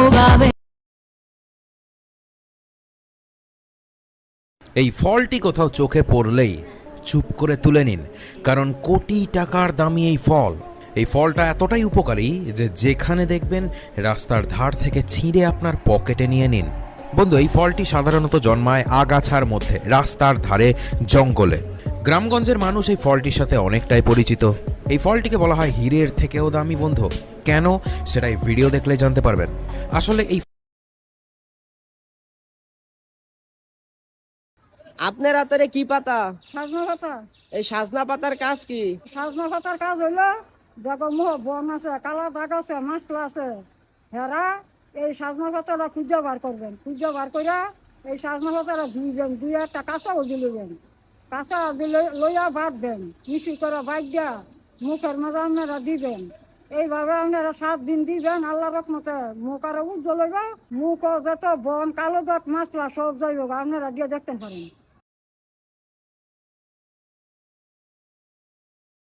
ভোগাবে। এই ফলটি কোথাও চোখে পড়লেই চুপ করে তুলে নিন, কারণ কোটি টাকার দামি এই ফল। এই ফলটা এতটাই উপকারী যে যেখানে দেখবেন রাস্তার ধার থেকে ছিঁড়ে আপনার পকেটে নিয়ে নিন। বন্ধু, এই ফলটি সাধারণত জন্মায় আগাছার মধ্যে, রাস্তার ধারে, জঙ্গলে। গ্রামগঞ্জের মানুষ এই ফলটির সাথে অনেকটাই পরিচিত। এই ফলটিকে বলা হয় হীরের থেকেও দামি বন্ধু। কেন, সেটাই ভিডিও দেখলে জানতে পারবেন। আসলে এই আপনার হাতের কি পাতা? সাজনা পাতা। এই সাজনা পাতার কাজ কি? সাজনা পাতার কাজ হইলো দেখো বন আছে, কালা দাগ আছে, মাছলা আছে, হেরা এই সাজনা পাতাটা খুঁজে বার করবেন। খুঁজে বার করে এই সাজনা পাতাটা ধুইবেন, দুই একটা কাঁচা দিলেন, কাঁচা দিলে লইয়া বাঁধবেন, মিশি করে বাদ দিয়া মুখের মাঝে আপনারা দিবেন। এইভাবে আপনারা 7 দিন দিবেন। আল্লাহ রহমতে মুখ আরো উজ্জ্বল হইবে, মুখ যত বন কালো দাগ মাছলা সব যাইব, আপনারা দিয়ে দেখতে পারেন।